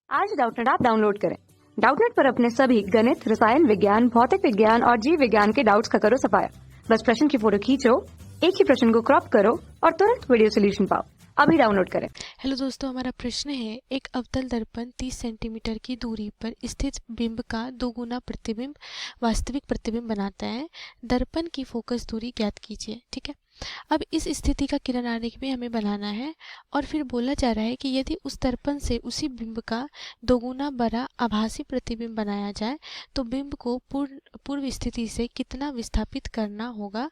आज Doubtnut app download करें। Doubtnut पर अपने सभी गणित, रसायन विज्ञान, भौतिक विज्ञान और जीव विज्ञान के डाउट्स का करो सफाया। बस प्रश्न की फोटो खींचो, एक ही प्रश्न को क्रॉप करो और तुरंत वीडियो सोल्यूशन पाओ। अभी डाउनलोड करें। हेलो दोस्तों, हमारा प्रश्न है एक अवतल दर्पण 30 सेंटीमीटर की दूरी पर स्थित बिंब का दोगुना प्रतिबिंब वास्तविक प्रतिबिंब बनाता है। दर्पण की फोकस दूरी ज्ञात कीजिए। ठीक है, अब इस स्थिति का किरण आरेख भी हमें बनाना है और फिर बोला जा रहा है कि यदि उस दर्पण से उसी बिंब का दोगुना बड़ा आभासी प्रतिबिंब बनाया जाए तो बिंब को पूर्व स्थिति से कितना विस्थापित करना होगा।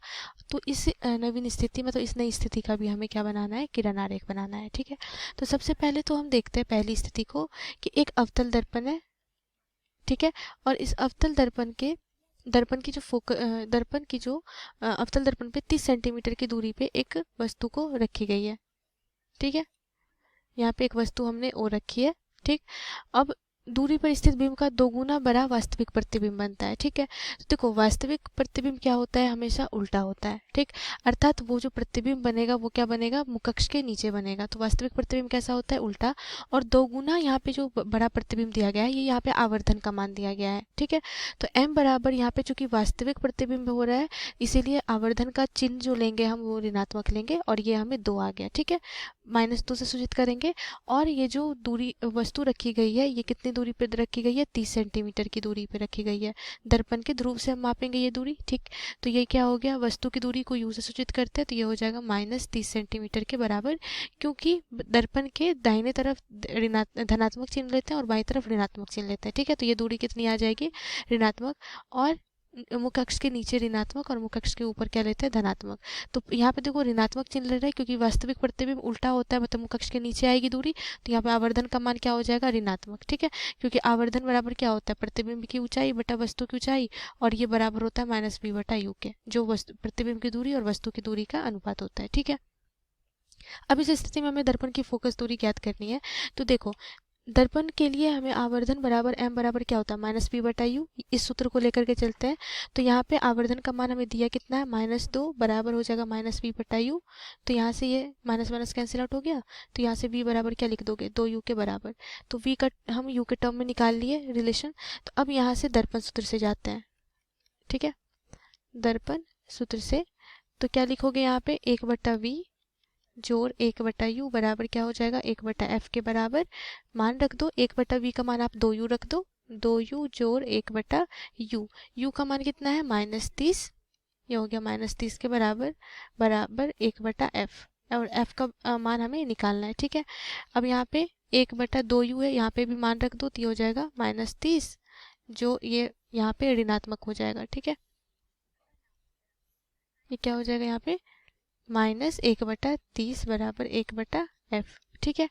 तो इस नवीन स्थिति मतलब इस नई स्थिति का भी हमें क्या बनाना है, किरण आरेख बनाना है। ठीक है, तो सबसे पहले तो हम देखते हैं पहली स्थिति को कि एक अवतल दर्पण है। ठीक है, और इस अवतल दर्पण के दर्पण की जो अवतल दर्पण पे 30 सेंटीमीटर की दूरी पे एक वस्तु को रखी गई है। ठीक है, यहाँ पे एक वस्तु हमने ओ रखी है। ठीक, अब दूरी पर स्थित बिंब का दोगुना बड़ा वास्तविक प्रतिबिंब बनता है। ठीक है, तो देखो वास्तविक प्रतिबिंब क्या होता है, हमेशा उल्टा होता है। ठीक, अर्थात वो जो प्रतिबिंब बनेगा वो क्या बनेगा, मुकक्ष के नीचे बनेगा। तो वास्तविक प्रतिबिंब कैसा होता है, उल्टा। और दोगुना यहाँ पे जो बड़ा प्रतिबिंब दिया गया है, ये यहाँ पे आवर्धन का मान दिया गया है। ठीक है, तो m बराबर यहाँ पे चूंकि वास्तविक प्रतिबिंब हो रहा है इसीलिए आवर्धन का चिन्ह जो लेंगे हम वो ऋणात्मक लेंगे और ये हमें 2 आ गया। ठीक है, -2 से सूचित करेंगे। और ये जो दूरी वस्तु रखी गई है ये कितनी दूरी पे रखी गई है, 30 सेंटीमीटर की दूरी पे रखी गई है। दर्पण के ध्रुव से हम मापेंगे ये दूरी। ठीक, तो ये क्या हो गया, वस्तु की दूरी को u से सूचित करते हैं तो ये हो जाएगा -30 सेंटीमीटर के बराबर। क्योंकि दर्पण के दाहिने तरफ धनात्मक चिन्ह लेते हैं और बाईं तरफ ऋणात्मक चिन्ह लेते हैं। ठीक है, तो ये दूरी कितनी आ जाएगी, ऋणात्मक। और मुख्य अक्ष के नीचे ऋणात्मक और मुख्य अक्ष के ऊपर क्या लेते हैं, धनात्मक। तो यहाँ पे देखो ऋणात्मक चिन्ह ले रहा है क्योंकि वास्तविक प्रतिबिंब उल्टा होता है, मतलब मुख्य अक्ष के नीचे आएगी दूरी। तो यहाँ पे आवर्धन का मान क्या हो जाएगा, ऋणात्मक। ठीक है, क्योंकि आवर्धन बराबर क्या होता है, प्रतिबिंब की ऊंचाई बटा वस्तु की ऊंचाई, और ये बराबर होता है -b बटा u के, जो प्रतिबिंब की दूरी और वस्तु की दूरी का अनुपात होता है। ठीक है, अब इस स्थिति में हमें दर्पण की फोकस दूरी ज्ञात करनी है। तो देखो दर्पण के लिए हमें आवर्धन बराबर m बराबर क्या होता है, -b बटा u। इस सूत्र को लेकर के चलते हैं। तो यहाँ पे आवर्धन का मान हमें दिया कितना है, -2 बराबर हो जाएगा -b बटा u। तो यहाँ से ये माइनस माइनस कैंसिल आउट हो गया। तो यहाँ से v बराबर क्या लिख दोगे, 2u के बराबर। तो v का हम u के टर्म में निकाल लिए रिलेशन। तो अब यहाँ से दर्पण सूत्र से जाते हैं। ठीक है, दर्पण सूत्र से तो क्या लिखोगे यहाँ पे, 1 बटा v जोड़ 1 बटा यू बराबर क्या हो जाएगा, 1 बटा एफ के बराबर। मान रख दो, 1 बटा वी का मान आप 2u रख दो, 2u जोड़ 1 बटा यू। यू का मान कितना है, -30। ये हो गया -30 के बराबर बराबर 1 बटा एफ। और एफ का मान हमें निकालना है। ठीक है, अब यहाँ पे 1 बटा 2u है, यहाँ पे भी मान रख दो तो ये हो जाएगा -30, जो ये यहाँ पे ऋणात्मक हो जाएगा। ठीक है, ये क्या हो जाएगा यहाँ पे, -1 बटा 30 बराबर 1 बटा एफ। ठीक है,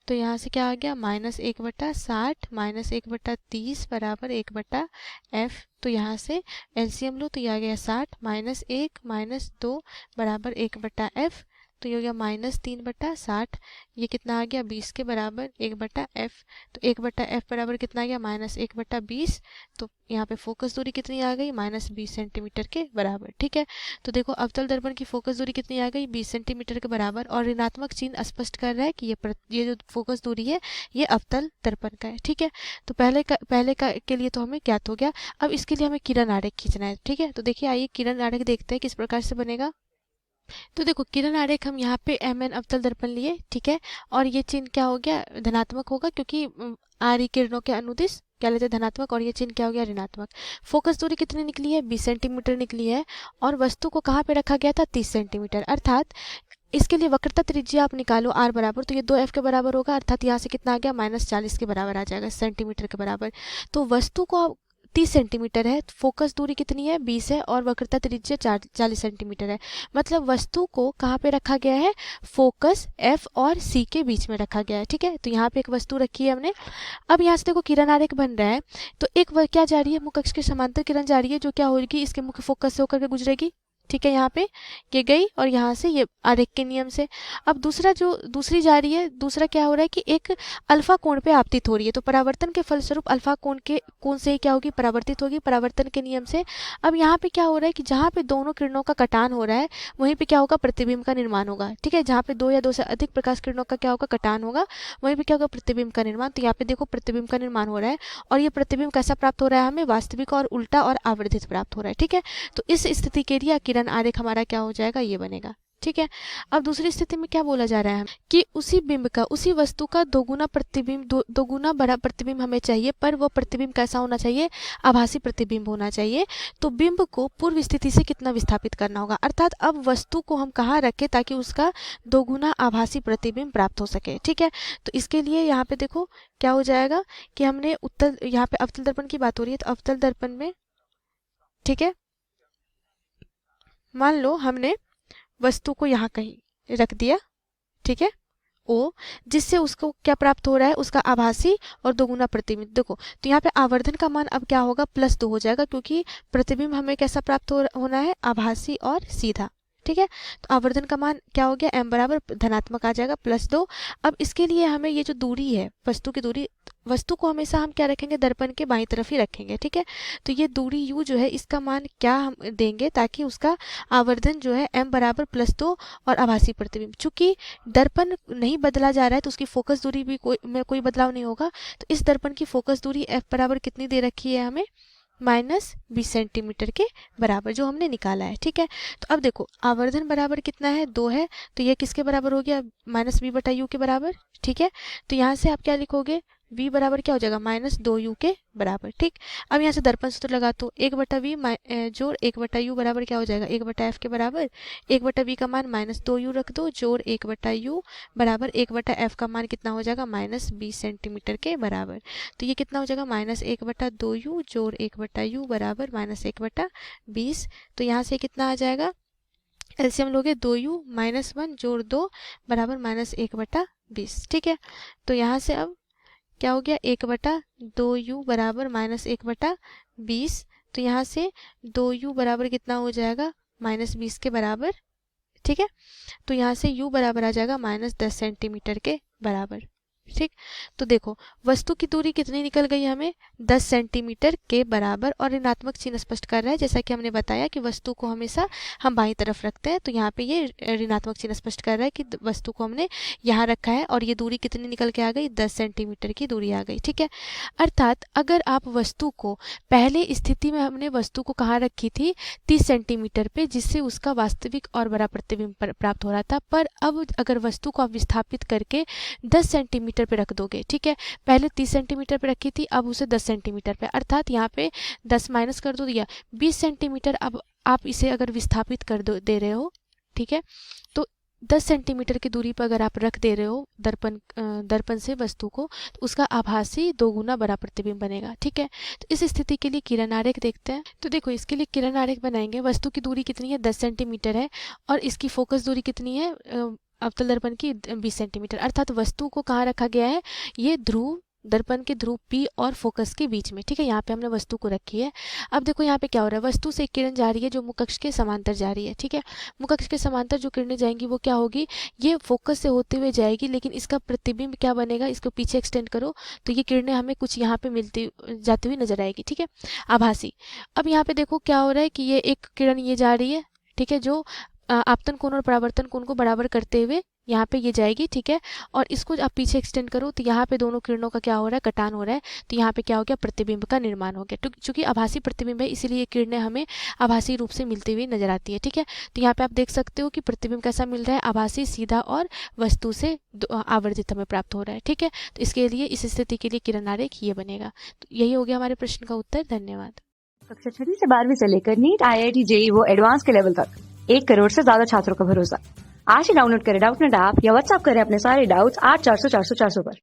तो यहाँ से क्या आ गया, -1 बटा 60 -1 बटा 30 बराबर 1 बटा एफ। तो यहाँ से एलसीएम लो तो ये आ गया 60 -1 -2 बराबर 1 बटा एफ। तो ये हो गया -3 बटा 60, ये कितना आ गया, 20 के बराबर 1 बटा एफ। तो 1 बटा एफ बराबर कितना आ गया, -1 बटा 20। तो यहाँ पे फोकस दूरी कितनी आ गई, -20 सेंटीमीटर के बराबर। ठीक है, तो देखो अवतल दर्पण की फोकस दूरी कितनी आ गई, 20 सेंटीमीटर के बराबर। और ऋणात्मक चिन्ह स्पष्ट कर रहा है कि ये जो फोकस दूरी है ये अवतल दर्पण का है। ठीक है, तो पहले के लिए तो हमें ज्ञात हो गया। अब इसके लिए हमें किरण आरेख खींचना है। ठीक है, तो देखिए आइए किरण आरेख देखते हैं किस प्रकार से बनेगा। तो देखो किरण आरेख हम यहाँ पे mn अवतल दर्पण लिए। ठीक है, और ये चिन्ह क्या हो गया, धनात्मक होगा क्योंकि आ रही किरणों के अनुदिश क्या लेते हैं, धनात्मक। और ये चिन्ह क्या हो गया, ऋणात्मक। फोकस दूरी कितनी निकली है, 20 सेंटीमीटर निकली है। और वस्तु को कहाँ पे रखा गया था, 30 सेंटीमीटर। अर्थात इसके लिए वक्रता त्रिज्या आप निकालो r बराबर, तो ये 2f के बराबर होगा। अर्थात यहाँ से कितना आ गया, -40 के बराबर आ जाएगा, सेंटीमीटर के बराबर। तो वस्तु को 30 सेंटीमीटर है, फोकस दूरी कितनी है, 20 है, और वक्रता त्रिज्या 40 सेंटीमीटर है। मतलब वस्तु को कहाँ पे रखा गया है, फोकस F और C के बीच में रखा गया है। ठीक है, तो यहाँ पे एक वस्तु रखी है हमने। अब यहाँ से देखो किरण आरेख बन रहा है। तो एक क्या जा रही है, मुख्य अक्ष के समांतर किरण जा रही है, जो क्या होगी, इसके मुख्य फोकस से होकर के गुजरेगी। ठीक है, यहाँ पे ये गई और यहाँ से ये आरेख के नियम से। अब दूसरी जा रही है, दूसरा क्या हो रहा है कि एक अल्फा कोण पे आपतित हो रही है, तो परावर्तन के फलस्वरूप अल्फा कोण से क्या होगी, परावर्तित होगी परावर्तन के नियम से। अब यहाँ पे क्या हो रहा है कि जहाँ पे दोनों किरणों का कटान हो रहा है वहीं पे क्या होगा, प्रतिबिंब का निर्माण होगा। ठीक है, जहाँ पे दो या दो से अधिक प्रकाश किरणों का क्या होगा, कटान होगा, वहीं पे क्या होगा, प्रतिबिंब का निर्माण। तो यहाँ पे देखो प्रतिबिंब का निर्माण हो रहा है और ये प्रतिबिंब कैसा प्राप्त हो रहा है, हमें वास्तविक और उल्टा और आवर्धित प्राप्त हो रहा है। ठीक है, तो इस स्थिति के लिए किरण आरेख हमारा क्या हो जाएगा, ये बनेगा। ठीक है, अब दूसरी स्थिति में क्या बोला जा रहा है कि उसी बिंब का, उसी वस्तु का दोगुना प्रतिबिंब, दोगुना बड़ा प्रतिबिंब हमें चाहिए, पर वो प्रतिबिंब कैसा होना चाहिए, आभासी प्रतिबिंब होना चाहिए। तो बिंब को पूर्व स्थिति से कितना विस्थापित करना होगा, अर्थात अब वस्तु को हम कहाँ रखें ताकि उसका दोगुना आभासी प्रतिबिंब प्राप्त हो सके। ठीक है, तो इसके लिए यहाँ पे देखो क्या हो जाएगा कि हमने उत्तल, यहाँ पे अवतल दर्पण की बात हो रही है, तो अवतल दर्पण में, ठीक है, मान लो हमने वस्तु को यहाँ कहीं रख दिया, ठीक है, ओ, जिससे उसको क्या प्राप्त हो रहा है, उसका आभासी और दोगुना प्रतिबिंब। देखो तो यहाँ पे आवर्धन का मान अब क्या होगा, +2 हो जाएगा, क्योंकि प्रतिबिंब हमें कैसा प्राप्त होना है, आभासी और सीधा। ठीक है, तो आवर्धन का मान क्या हो गया, m बराबर धनात्मक आ जाएगा +2। अब इसके लिए हमें ये जो दूरी है, वस्तु की दूरी, वस्तु को हमेशा हम क्या रखेंगे, दर्पण के बाईं तरफ ही रखेंगे। ठीक है, तो ये दूरी u जो है, इसका मान क्या हम देंगे ताकि उसका आवर्धन जो है m बराबर +2 और आभासी प्रतिबिंब। चूंकि दर्पण नहीं बदला जा रहा है तो उसकी फोकस दूरी भी कोई बदलाव नहीं होगा, तो इस दर्पण की फोकस दूरी f बराबर कितनी दे रखी है हमें, -20 सेंटीमीटर के बराबर, जो हमने निकाला है। ठीक है, तो अब देखो आवर्धन बराबर कितना है, 2 है, तो ये किसके बराबर हो गया, -b/u के बराबर। ठीक है, तो यहाँ से आप क्या लिखोगे, v बराबर क्या हो जाएगा, -2u के बराबर। ठीक, अब यहाँ से दर्पण सूत्र लगा तो 1/v जोड़ 1/u बराबर क्या हो जाएगा, 1/f के बराबर। 1/v का मान -2u रख दो, जोड़ 1/u बराबर 1/f का मान कितना हो जाएगा, -20 सेंटीमीटर के बराबर। तो ये कितना हो जाएगा, -1/2u जोड़ 1/u बराबर -1/20। तो यहाँ से कितना आ जाएगा, एलसीएम लोगे 2u -1 जोड़ 2 बराबर -1/20। ठीक है, तो यहाँ से अब क्या हो गया, 1/2u बराबर -1/20। तो यहाँ से 2u बराबर कितना हो जाएगा, -20 के बराबर। ठीक है, तो यहाँ से u बराबर आ जाएगा -10 सेंटीमीटर के बराबर। ठीक, तो देखो वस्तु की दूरी कितनी निकल गई हमें, 10 सेंटीमीटर के बराबर, और ऋणात्मक चिन्ह स्पष्ट कर रहा है, जैसा कि हमने बताया कि वस्तु को हमेशा हम बाईं तरफ रखते हैं, तो यहाँ पे ये ऋणात्मक चिन्ह स्पष्ट कर रहा है कि वस्तु को हमने यहाँ रखा है और ये दूरी कितनी निकल के आ गई, 10 सेंटीमीटर की दूरी आ गई। ठीक है, अर्थात अगर आप वस्तु को, पहले स्थिति में हमने वस्तु को कहाँ रखी थी, 30 सेंटीमीटर पे, जिससे उसका वास्तविक और बड़ा प्रतिबिंब प्राप्त हो रहा था, पर अब अगर वस्तु को आप विस्थापित करके 10 सेंटीमीटर पे रख दोगे, ठीक है, पहले 30 सेंटीमीटर पे रखी थी, अब उसे 10 सेंटीमीटर पे, अर्थात यहाँ पे 10 माइनस कर दो, दिया 20 सेंटीमीटर। अब आप इसे अगर विस्थापित कर दे रहे हो, ठीक है, तो 10 सेंटीमीटर की दूरी पर अगर आप रख दे रहे हो दर्पण से वस्तु को, तो उसका आभासी दोगुना बड़ा प्रतिबिंब बनेगा। ठीक है, तो इस स्थिति के लिए किरण आरेख देखते हैं। तो देखो इसके लिए किरण आरेख बनाएंगे, वस्तु की दूरी कितनी है, 10 सेंटीमीटर है, और इसकी फोकस दूरी कितनी है, अवतल दर्पण की 20 सेंटीमीटर, अर्थात वस्तु को कहाँ रखा गया है, ये ध्रुव, दर्पण के ध्रुव P और फोकस के बीच में। ठीक है, यहाँ पे हमने वस्तु को रखी है। अब देखो यहाँ पे क्या हो रहा है, वस्तु से किरण जा रही है जो मुकक्ष के समांतर जा रही है। ठीक है, मुकक्ष के समांतर जो किरणें जाएंगी वो क्या होगी, ये फोकस से होते हुए जाएगी, लेकिन इसका प्रतिबिंब क्या बनेगा, इसको पीछे एक्सटेंड करो तो ये किरणें हमें कुछ यहाँ पे मिलती जाती हुई नजर आएगी। ठीक है, आभासी। अब यहाँ पे देखो क्या हो रहा है कि ये एक किरण ये जा रही है, ठीक है, जो आपतन कोण और परावर्तन कोण को बराबर करते हुए यहाँ पे ये जाएगी। ठीक है, और इसको आप पीछे एक्सटेंड करो तो यहाँ पे दोनों किरणों का क्या हो रहा है, कटान हो रहा है, तो यहाँ पे क्या हो गया, प्रतिबिंब का निर्माण हो गया। चूंकि आभासी प्रतिबिंब है, इसीलिए किरणें हमें आभासी रूप से मिलती हुई नजर आती है। ठीक है, तो यहाँ पे आप देख सकते हो कि प्रतिबिंब कैसा मिल रहा है, आभासी, सीधा और वस्तु से आवर्धित हमें प्राप्त हो रहा है। ठीक है, तो इसके लिए, इस स्थिति के लिए किरण आरेख ये बनेगा। तो यही हो गया हमारे प्रश्न का उत्तर। धन्यवाद। कक्षा 6 से 12वीं से लेकर नीट, IIT, JEE वो एडवांस के लेवल तक 1 करोड़ से ज्यादा छात्रों का भरोसा। आज ही डाउनलोड करें डाउटनेट ऐप या व्हाट्सएप करें अपने सारे डाउट्स 8400 400 400 पर।